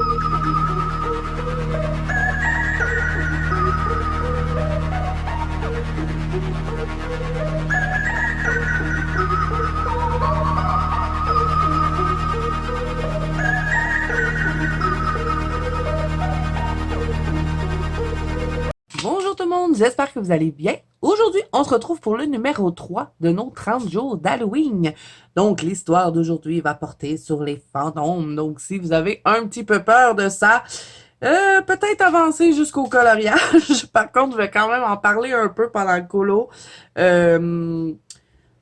Bonjour tout le monde, j'espère que vous allez bien. Aujourd'hui, on se retrouve pour le numéro 3 de nos 30 jours d'Halloween. Donc, l'histoire d'aujourd'hui va porter sur les fantômes. Donc, si vous avez un petit peu peur de ça, peut-être avancer jusqu'au coloriage. Par contre, je vais quand même en parler un peu pendant le colo. Euh,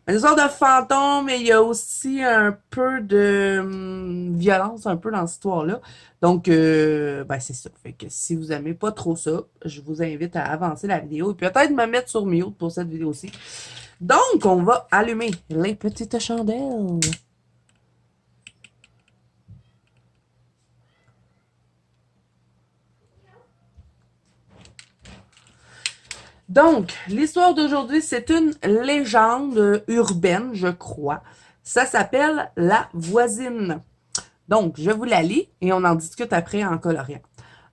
une sorte de fantôme, mais il y a aussi un peu de violence un peu dans cette histoire-là. Donc, ben c'est ça. Fait que si vous aimez pas trop ça, je vous invite à avancer la vidéo et peut-être me mettre sur mute pour cette vidéo-ci. Donc, on va allumer les petites chandelles. Donc, l'histoire d'aujourd'hui, c'est une légende urbaine, je crois. Ça s'appelle La Voisine. Donc, je vous la lis et on en discute après en coloriant.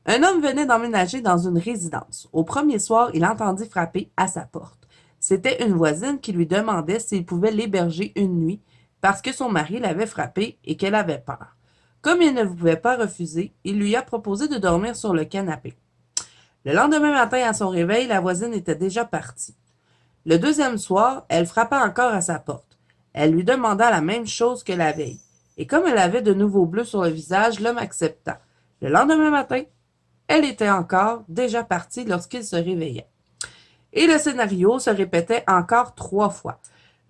Un homme venait d'emménager dans une résidence. Au premier soir, il entendit frapper à sa porte. C'était une voisine qui lui demandait s'il pouvait l'héberger une nuit parce que son mari l'avait frappée et qu'elle avait peur. Comme il ne pouvait pas refuser, il lui a proposé de dormir sur le canapé. Le lendemain matin, à son réveil, la voisine était déjà partie. Le deuxième soir, elle frappa encore à sa porte. Elle lui demanda la même chose que la veille. Et comme elle avait de nouveaux bleus sur le visage, l'homme accepta. Le lendemain matin, elle était encore déjà partie lorsqu'il se réveillait. Et le scénario se répétait encore 3 fois.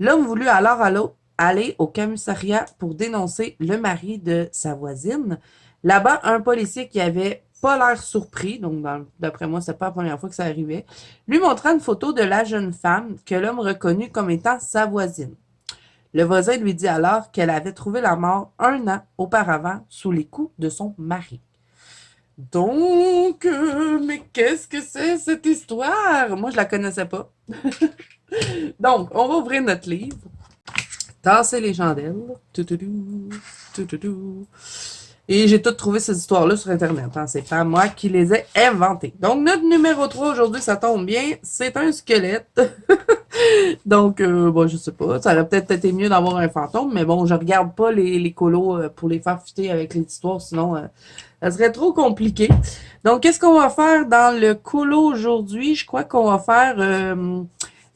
L'homme voulut alors aller au commissariat pour dénoncer le mari de sa voisine. Là-bas, un policier qui avait pas l'air surpris, donc d'après moi, c'est pas la première fois que ça arrivait, lui montra une photo de la jeune femme que l'homme reconnut comme étant sa voisine. Le voisin lui dit alors qu'elle avait trouvé la mort 1 an auparavant sous les coups de son mari. Donc, mais qu'est-ce que c'est cette histoire? Moi, je la connaissais pas. Donc, on va ouvrir notre livre. Tasser les chandelles. Toutoudou, toutoudou. Et j'ai tout trouvé ces histoires-là sur Internet. Hein. C'est pas moi qui les ai inventées. Donc, notre numéro 3 aujourd'hui, ça tombe bien. C'est un squelette. Donc, bon, je sais pas. Ça aurait peut-être été mieux d'avoir un fantôme. Mais bon, je regarde pas les colos pour les faire fitter avec les histoires. Sinon, ça serait trop compliqué. Donc, qu'est-ce qu'on va faire dans le colo aujourd'hui? Je crois qu'on va faire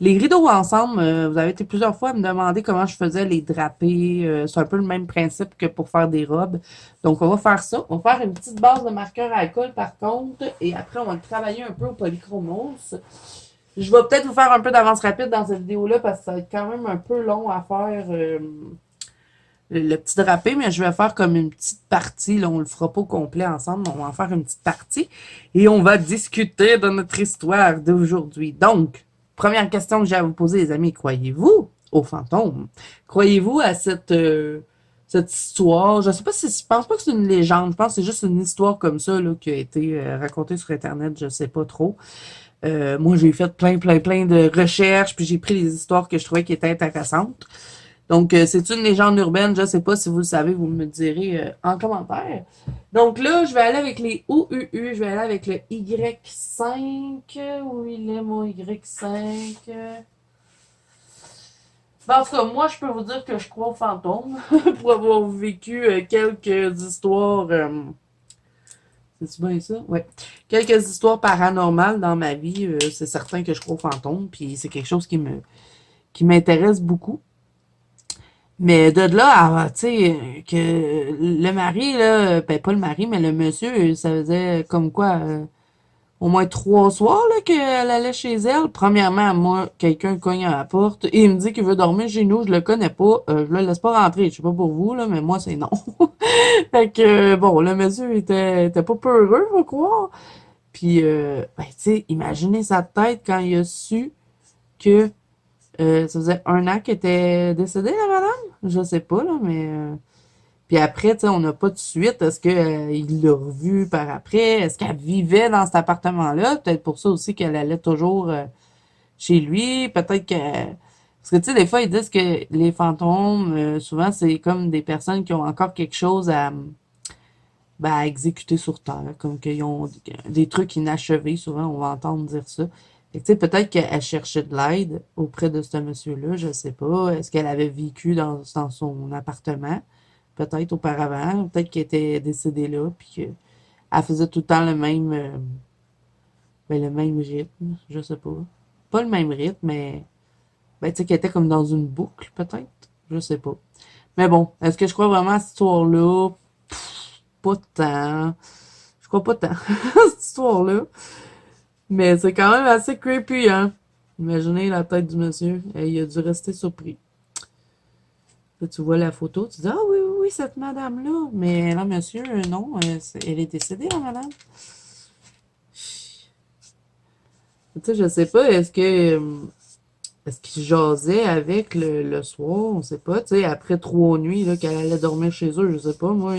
les rideaux ensemble. Vous avez été plusieurs fois à me demander comment je faisais les drapés. C'est un peu le même principe que pour faire des robes. Donc, on va faire ça. On va faire une petite base de marqueur à alcool, par contre. Et après, on va travailler un peu au polychromos. Je vais peut-être vous faire un peu d'avance rapide dans cette vidéo-là parce que ça va être quand même un peu long à faire le petit drapé, mais je vais faire comme une petite partie. Là, on le fera pas au complet ensemble, mais on va en faire une petite partie. Et on va discuter de notre histoire d'aujourd'hui. Donc, première question que j'ai à vous poser, les amis, croyez-vous aux fantômes? Croyez-vous à cette histoire? Je sais pas si je pense pas que c'est une légende, je pense que c'est juste une histoire comme ça là, qui a été racontée sur Internet, je sais pas trop. Moi, j'ai fait plein de recherches, puis j'ai pris les histoires que je trouvais qui étaient intéressantes. Donc, c'est une légende urbaine. Je sais pas si vous le savez, vous me direz en commentaire. Donc là, je vais aller avec les OUU. Je vais aller avec le Y5. Où il est mon Y5? Ben, en tout cas, moi, je peux vous dire que je crois aux fantômes pour avoir vécu quelques histoires. C'est bien ça? Ouais. Quelques histoires paranormales dans ma vie. C'est certain que je crois aux fantômes. Puis c'est quelque chose qui m'intéresse beaucoup. Mais de là à, tu sais, que le mari, là, ben pas le mari, mais le monsieur, ça faisait comme quoi, au moins 3 soirs, là, qu'elle allait chez elle. Premièrement, moi, quelqu'un cogne à la porte et il me dit qu'il veut dormir chez nous, je le connais pas, je le laisse pas rentrer. Je sais pas pour vous, là, mais moi, c'est non. Fait que, bon, le monsieur était pas peu heureux, faut croire. Puis, ben, tu sais, imaginez sa tête quand il a su que ça faisait 1 an qu'elle était décédée, la madame? Je sais pas, là, mais... Puis après, tu sais, on n'a pas de suite. Est-ce qu'il l'a revue par après? Est-ce qu'elle vivait dans cet appartement-là? Peut-être pour ça aussi qu'elle allait toujours chez lui. Peut-être que... Parce que, tu sais, des fois, ils disent que les fantômes, souvent, c'est comme des personnes qui ont encore quelque chose ben, à exécuter sur Terre, comme qu'ils ont des trucs inachevés, souvent on va entendre dire ça. Fait que, tu sais, peut-être qu'elle cherchait de l'aide auprès de ce monsieur-là, je sais pas. Est-ce qu'elle avait vécu dans son appartement? Peut-être auparavant, peut-être qu'elle était décédée là, puis qu'elle faisait tout le temps le même rythme, je sais pas. Pas le même rythme, mais ben, tu sais, qu'elle était comme dans une boucle, peut-être. Je sais pas. Mais bon, est-ce que je crois vraiment à cette histoire-là? Pas tant. Je crois pas tant à cette histoire-là. Mais c'est quand même assez creepy, hein? Imaginez la tête du monsieur. Et il a dû rester surpris. Là, tu vois la photo, tu dis, ah oui, oui, oui, cette madame-là. Mais là, monsieur, non, elle est décédée, la madame. Tu sais, je sais pas, est-ce qu'il jasait avec le soir? On sait pas, tu sais, après 3 nuits, là, qu'elle allait dormir chez eux, je sais pas, moi,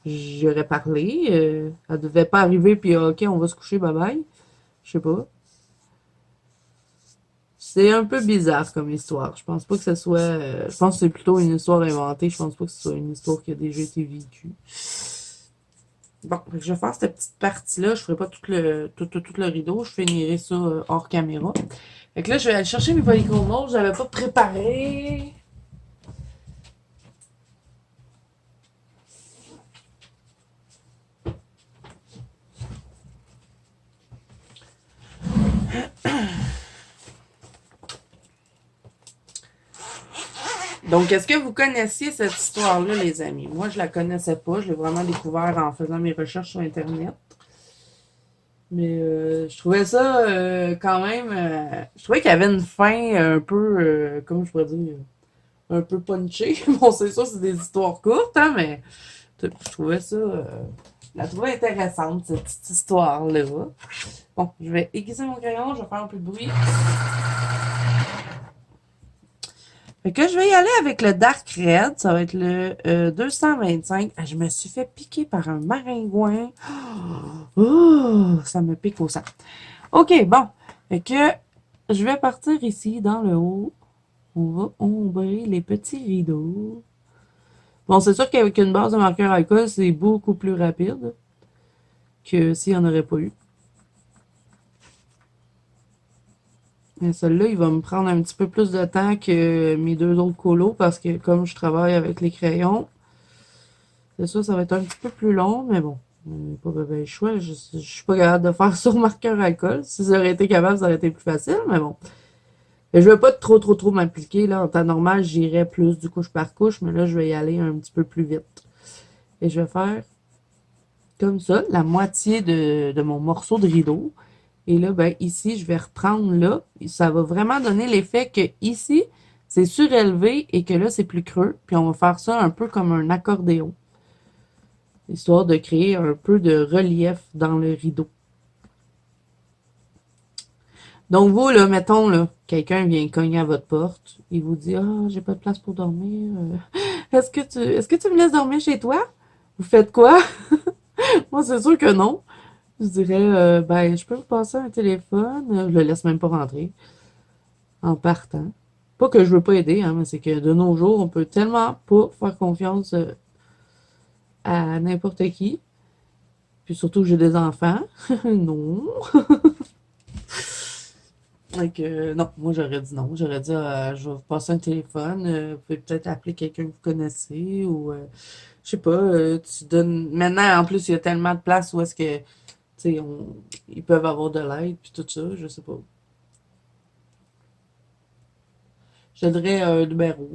j'aurais parlé. Elle devait pas arriver, puis ok, on va se coucher, bye bye. Je sais pas. C'est un peu bizarre comme histoire. Je pense pas que ce soit. Je pense que c'est plutôt une histoire inventée. Je pense pas que ce soit une histoire qui a déjà été vécue. Bon, fait que je vais faire cette petite partie-là. Je ferai pas tout le rideau. Je finirai ça hors caméra. Fait que là, je vais aller chercher mes polychromos. J'avais pas préparé. Donc, est-ce que vous connaissiez cette histoire-là, les amis? Moi, je la connaissais pas. Je l'ai vraiment découvert en faisant mes recherches sur Internet. Mais je trouvais ça quand même. Je trouvais qu'il y avait une fin un peu, comment je pourrais dire, un peu punchée. Bon, c'est sûr, c'est des histoires courtes, hein, mais je trouvais ça. Je la trouvais intéressante, cette petite histoire-là. Bon, je vais aiguiser mon crayon, je vais faire un peu de bruit. Fait que je vais y aller avec le Dark Red. Ça va être le 225. Ah, je me suis fait piquer par un maringouin. Oh, ça me pique au sang. OK, bon. Fait que je vais partir ici dans le haut. On va ombrer les petits rideaux. Bon, c'est sûr qu'avec une base de marqueur alcool, c'est beaucoup plus rapide que s'il n'y en aurait pas eu. Mais celui-là, il va me prendre un petit peu plus de temps que mes deux autres colos parce que comme je travaille avec les crayons, c'est ça, ça va être un petit peu plus long, mais bon. Pas le choix. Je suis pas capable de faire sur marqueur alcool. Si j'aurais été capable, ça aurait été plus facile, mais bon. Et je veux pas trop m'appliquer, là. En temps normal, j'irais plus du couche par couche, mais là, je vais y aller un petit peu plus vite. Et je vais faire comme ça, la moitié de mon morceau de rideau. Et là, ben, ici, je vais reprendre là. Ça va vraiment donner l'effet que ici, c'est surélevé et que là, c'est plus creux. Puis on va faire ça un peu comme un accordéon. Histoire de créer un peu de relief dans le rideau. Donc vous, là, mettons, là, quelqu'un vient cogner à votre porte. Il vous dit, ah, j'ai pas de place pour dormir. Est-ce que tu me laisses dormir chez toi? Vous faites quoi? Moi, c'est sûr que non. Je dirais, ben, je peux vous passer un téléphone. Je le laisse même pas rentrer en partant. Pas que je veux pas aider, hein, mais c'est que de nos jours, on peut tellement pas faire confiance à n'importe qui. Puis surtout que j'ai des enfants. Non. Donc, non, moi j'aurais dit non. J'aurais dit, je vais vous passer un téléphone. Vous pouvez peut-être appeler quelqu'un que vous connaissez ou, je sais pas, tu donnes. Maintenant, en plus, il y a tellement de places où est-ce que, tu sais, ils peuvent avoir de l'aide puis tout ça, je sais pas. Je donnerais un numéro.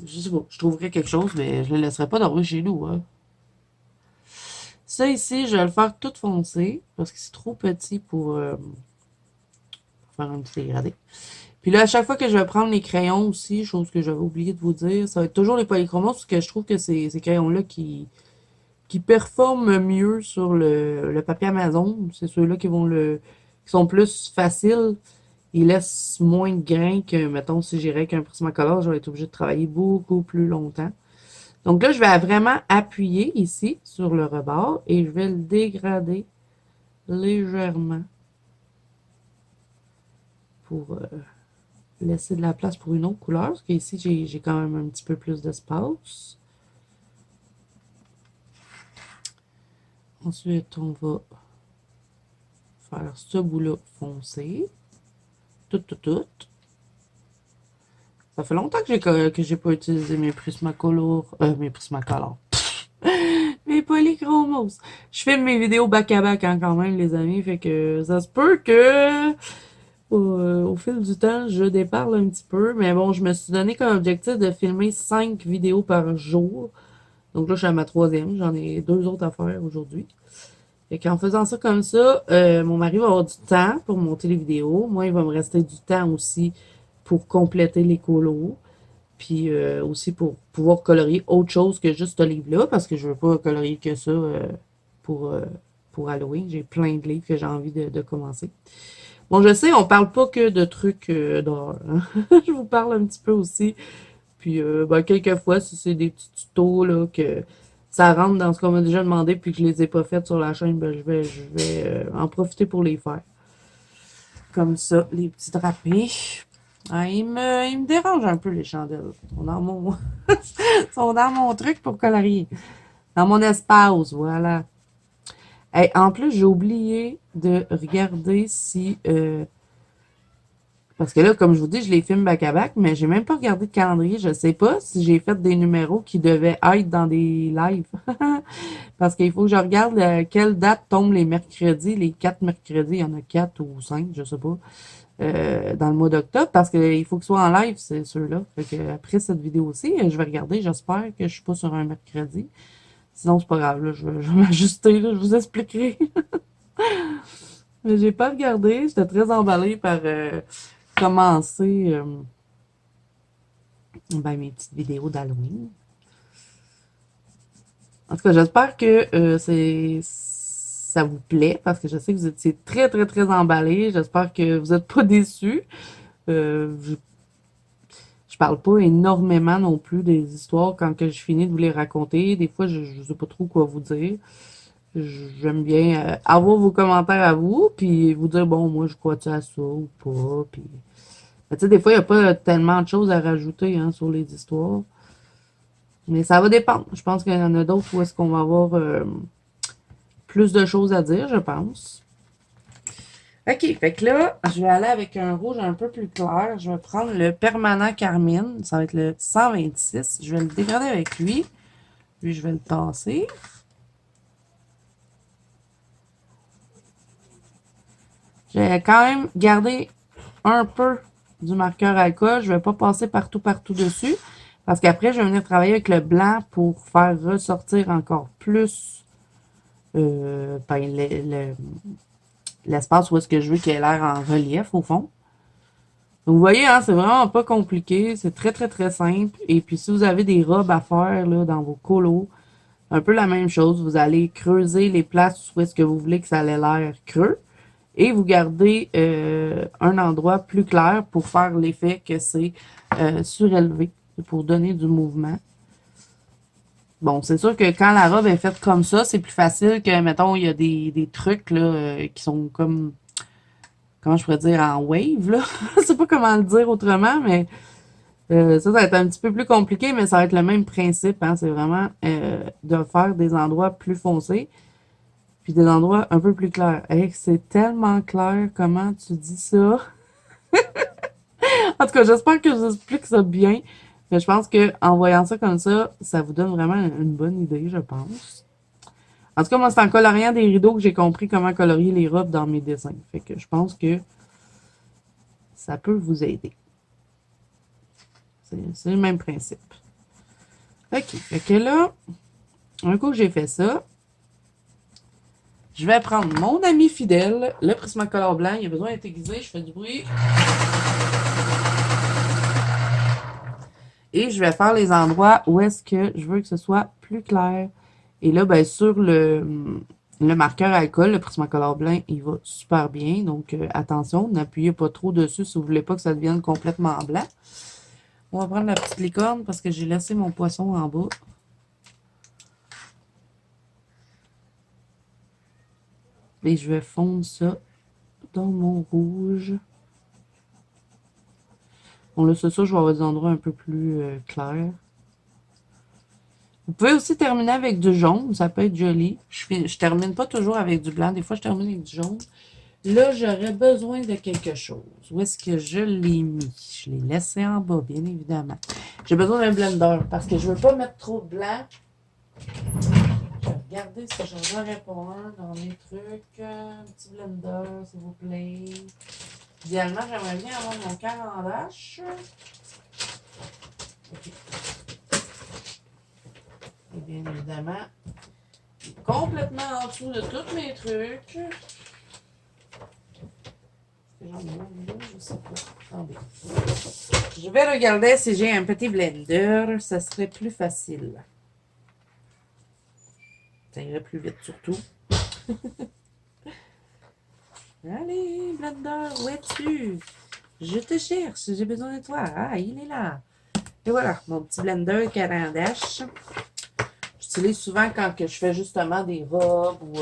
Je sais pas. Je trouverais quelque chose, mais je le laisserai pas dormir chez nous, hein. Ça ici, je vais le faire tout foncé parce que c'est trop petit pour faire un petit dégradé. Puis là, à chaque fois que je vais prendre les crayons aussi, chose que j'avais oublié de vous dire, ça va être toujours les polychromos parce que je trouve que c'est ces crayons-là qui performent mieux sur le papier Amazon. C'est ceux-là qui sont plus faciles. Ils laissent moins de grains que, mettons, si j'irais avec un Prismacolor, je vais être obligée de travailler beaucoup plus longtemps. Donc là, je vais vraiment appuyer ici sur le rebord et je vais le dégrader légèrement pour laisser de la place pour une autre couleur. Parce qu'ici, j'ai quand même un petit peu plus d'espace. Ensuite, on va faire ce bout-là foncé. Tout. Ça fait longtemps que j'ai pas utilisé mes Prismacolor. Mes Prismacolor. Mes polychromos. Je fais mes vidéos back-à-back hein, quand même, les amis. Fait que ça se peut que au fil du temps, je déparle un petit peu. Mais bon, je me suis donné comme objectif de filmer 5 vidéos par jour. Donc là, je suis à ma troisième. J'en ai 2 autres à faire aujourd'hui. Fait qu'en faisant ça comme ça, mon mari va avoir du temps pour monter les vidéos. Moi, il va me rester du temps aussi pour compléter les colos. Puis aussi pour pouvoir colorier autre chose que juste ce livre-là, parce que je veux pas colorier que ça pour, euh, pour Halloween. J'ai plein de livres que j'ai envie de commencer. Bon, je sais, on parle pas que de trucs d'horreur. Hein. Je vous parle un petit peu aussi. Puis, ben, quelquefois, si c'est des petits tutos, là, que ça rentre dans ce qu'on m'a déjà demandé, puis que je les ai pas faites sur la chaîne, ben, je vais en profiter pour les faire. Comme ça, les petits drapés. Ah, ils me dérangent un peu, les chandelles. Ils sont dans mon, ils sont dans mon truc pour colorier. Dans mon espace, voilà. Hey, en plus, j'ai oublié de regarder si parce que là, comme je vous dis, je les filme back-à-back, mais j'ai même pas regardé de calendrier. Je sais pas si j'ai fait des numéros qui devaient être dans des lives. Parce qu'il faut que je regarde quelle date tombe les mercredis. Les 4 mercredis, il y en a 4 ou 5, je sais pas, dans le mois d'octobre. Parce qu'il faut que ce soit en live, c'est ceux-là. Fait que après cette vidéo aussi, je vais regarder. J'espère que je suis pas sur un mercredi. Sinon, c'est pas grave. Là, je vais m'ajuster. Là, je vous expliquerai. Mais j'ai pas regardé. J'étais très emballée par commencer ben, mes petites vidéos d'Halloween. En tout cas, j'espère que ça vous plaît parce que je sais que vous étiez très, très, très emballés. J'espère que vous n'êtes pas déçus. Je parle pas énormément non plus des histoires quand que je finis de vous les raconter. Des fois, je ne sais pas trop quoi vous dire. J'aime bien avoir vos commentaires à vous, puis vous dire, bon, moi, je crois-tu à ça ou pas. Puis, tu sais, des fois, il n'y a pas tellement de choses à rajouter hein, sur les histoires. Mais ça va dépendre. Je pense qu'il y en a d'autres où est-ce qu'on va avoir plus de choses à dire, je pense. OK, fait que là, je vais aller avec un rouge un peu plus clair. Je vais prendre le permanent carmine. Ça va être le 126. Je vais le dégrader avec lui. Puis je vais le tasser. J'ai quand même gardé un peu du marqueur alcool. Je ne vais pas passer partout dessus. Parce qu'après, je vais venir travailler avec le blanc pour faire ressortir encore plus ben, l'espace où est-ce que je veux qu'il ait l'air en relief, au fond. Donc, vous voyez, hein, c'est vraiment pas compliqué. C'est très, très, très simple. Et puis, si vous avez des robes à faire là, dans vos colos, un peu la même chose. Vous allez creuser les places où est-ce que vous voulez que ça ait l'air creux. Et vous gardez un endroit plus clair pour faire l'effet que c'est surélevé, pour donner du mouvement. Bon, c'est sûr que quand la robe est faite comme ça, c'est plus facile que, mettons, il y a des trucs là, qui sont comme, comment je pourrais dire, en wave, là. Je sais pas comment le dire autrement, mais ça va être un petit peu plus compliqué, mais ça va être le même principe. Hein, c'est vraiment de faire des endroits plus foncés, puis des endroits un peu plus clairs. Hey, c'est tellement clair comment tu dis ça. En tout cas, j'espère que je vous explique ça bien. Mais je pense que en voyant ça comme ça vous donne vraiment une bonne idée, je pense. En tout cas, moi, c'est en coloriant des rideaux que j'ai compris comment colorier les robes dans mes dessins. Fait que je pense que ça peut vous aider. C'est le même principe. OK. Fait que là, un coup que j'ai fait ça, je vais prendre mon ami fidèle, le Prismacolor blanc. Il a besoin d'être aiguisé. Je fais du bruit. Et je vais faire les endroits où est-ce que je veux que ce soit plus clair. Et là, ben, sur le marqueur alcool, le Prismacolor blanc, il va super bien. Donc, attention, n'appuyez pas trop dessus si vous voulez pas que ça devienne complètement blanc. On va prendre la petite licorne parce que j'ai laissé mon poisson en bas. Et je vais fondre ça dans mon rouge. Bon, là, c'est ça, je vais avoir des endroits un peu plus clairs. Vous pouvez aussi terminer avec du jaune, ça peut être joli. Je termine pas toujours avec du blanc, des fois je termine avec du jaune. Là, j'aurais besoin de quelque chose. Où est-ce que je l'ai mis? Je l'ai laissé en bas, bien évidemment. J'ai besoin d'un blender parce que je veux pas mettre trop de blanc. Je vais regarder si j'en aurais pas un dans mes trucs. Un petit blender, s'il vous plaît. Idéalement, j'aimerais bien avoir mon carandache. OK. Et bien évidemment, complètement en dessous de tous mes trucs. J'en ai un là, je sais pas. Attendez. Je vais regarder si j'ai un petit blender. Ça serait plus facile. Ça irait plus vite surtout. Allez, blender, où es-tu? Je te cherche, j'ai besoin de toi. Ah, il est là. Et voilà, mon petit blender carandache. J'utilise souvent quand que je fais justement des robes ou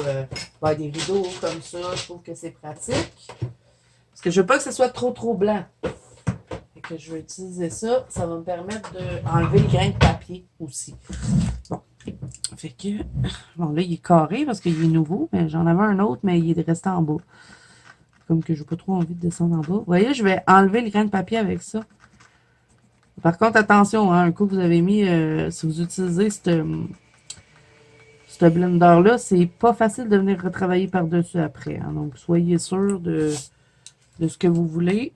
des rideaux comme ça. Je trouve que c'est pratique. Parce que je veux pas que ce soit trop blanc. Fait que je vais utiliser ça. Ça va me permettre d'enlever le grain de papier aussi. Bon. Fait que, bon là, il est carré parce qu'il est nouveau, mais j'en avais un autre, mais il est resté en bas. Comme que je n'ai pas trop envie de descendre en bas. Vous voyez, je vais enlever le grain de papier avec ça. Par contre, attention, hein, un coup que vous avez mis, si vous utilisez ce blender-là, c'est pas facile de venir retravailler par-dessus après. Hein. Donc, soyez sûr de ce que vous voulez.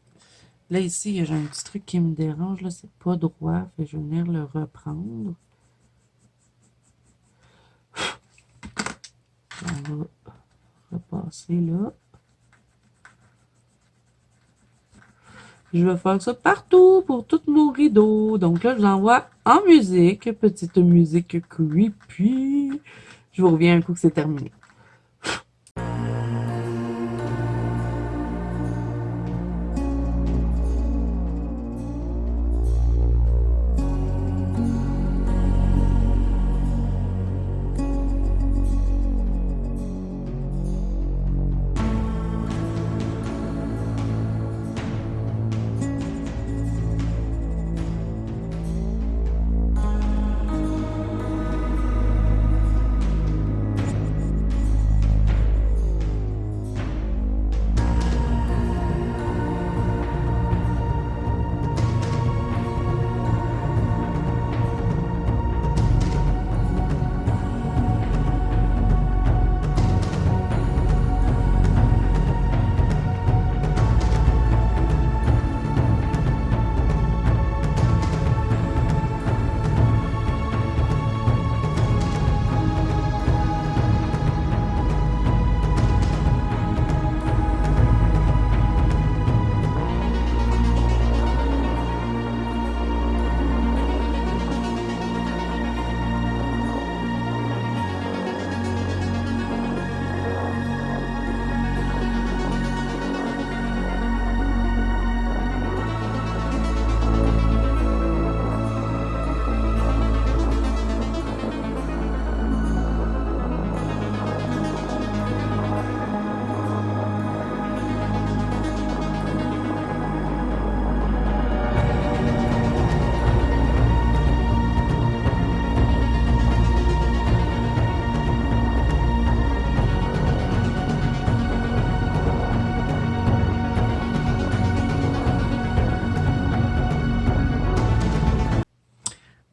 Là, ici, j'ai un petit truc qui me dérange. Là, c'est pas droit. Fait que je vais venir le reprendre. On va repasser là. Je vais faire ça partout pour tous nos rideaux. Donc là, je vous envoie en musique. Petite musique creepy. Je vous reviens un coup que c'est terminé.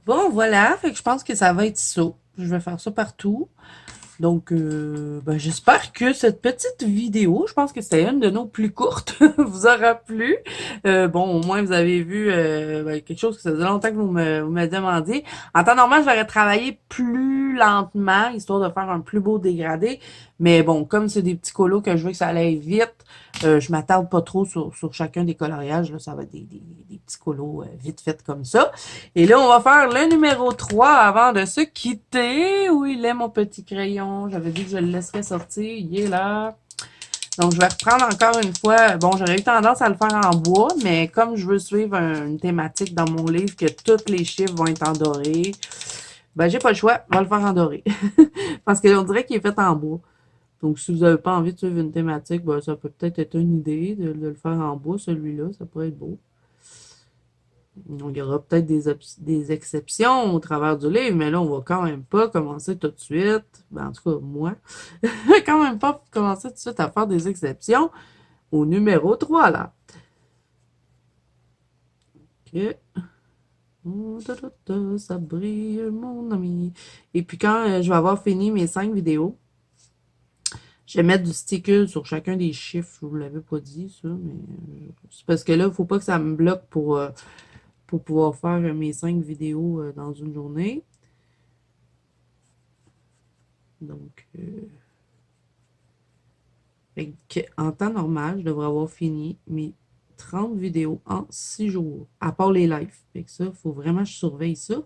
Bon, voilà. Fait que je pense que ça va être ça. Je vais faire ça partout. Donc, j'espère que cette petite vidéo, je pense que c'était une de nos plus courtes, vous aura plu. Bon, au moins, vous avez vu quelque chose que ça faisait longtemps que vous me demandiez. En temps normal, j'aurais travaillé plus lentement, histoire de faire un plus beau dégradé. Mais bon, comme c'est des petits colos que je veux que ça aille vite, je m'attarde pas trop sur chacun des coloriages. Là, ça va être des petits colos vite faits comme ça. Et là, on va faire le numéro 3 avant de se quitter. Où il est, mon petit crayon? J'avais dit que je le laisserais sortir. Il est là. Donc, je vais reprendre encore une fois. Bon, j'aurais eu tendance à le faire en bois, mais comme je veux suivre une thématique dans mon livre que tous les chiffres vont être en doré, ben, j'ai pas le choix. On va le faire en doré. Parce qu'on dirait qu'il est fait en bois. Donc, si vous n'avez pas envie de suivre une thématique, ben, ça peut peut-être être une idée de le faire en bois, celui-là. Ça pourrait être beau. Donc, il y aura peut-être des exceptions au travers du livre, mais là, on va quand même pas commencer tout de suite. Ben, en tout cas, moi, je vais quand même pas commencer tout de suite à faire des exceptions au numéro 3 là. Ok. Oh, ça brille, mon ami. Et puis, quand je vais avoir fini mes 5 vidéos, je vais mettre du sticker sur chacun des chiffres. Je vous l'avais pas dit, ça, mais c'est parce que là, il faut pas que ça me bloque pour pouvoir faire mes 5 vidéos dans une journée. Donc, en temps normal, je devrais avoir fini mes 30 vidéos en 6 jours, à part les lives. Fait que ça, il faut vraiment que je surveille ça. Faut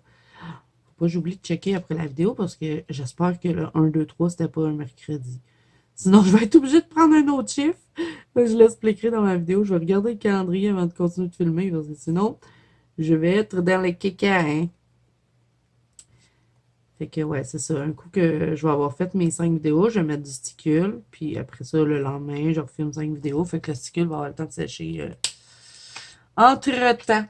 pas que j'oublie de checker après la vidéo parce que j'espère que le 1, 2, 3, c'était pas un mercredi. Sinon, je vais être obligée de prendre un autre chiffre. Je l'expliquerai dans ma vidéo. Je vais regarder le calendrier avant de continuer de filmer parce que sinon, je vais être dans les kékas, hein. Fait que ouais, c'est ça. Un coup que je vais avoir fait mes 5 vidéos, je vais mettre du sticule. Puis après ça, le lendemain, je refilme 5 vidéos. Fait que le sticule va avoir le temps de sécher entre-temps.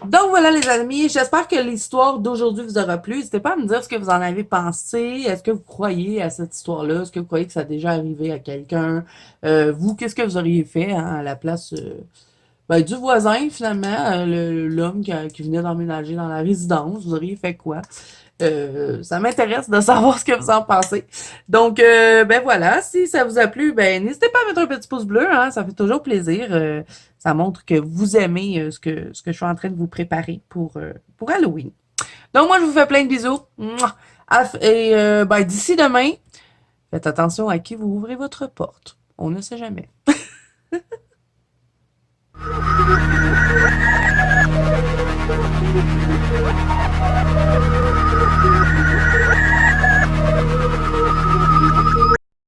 Donc voilà les amis, j'espère que l'histoire d'aujourd'hui vous aura plu. N'hésitez pas à me dire ce que vous en avez pensé. Est-ce que vous croyez à cette histoire-là? Est-ce que vous croyez que ça a déjà arrivé à quelqu'un? Vous, qu'est-ce que vous auriez fait hein, à la place du voisin finalement, l'homme qui venait d'emménager dans la résidence? Vous auriez fait quoi? Ça m'intéresse de savoir ce que vous en pensez. Donc, ben voilà, si ça vous a plu, ben n'hésitez pas à mettre un petit pouce bleu, hein, ça fait toujours plaisir. Ça montre que vous aimez ce que je suis en train de vous préparer pour Halloween. Donc, moi, je vous fais plein de bisous. Mouah! Et ben, d'ici demain, faites attention à qui vous ouvrez votre porte. On ne sait jamais.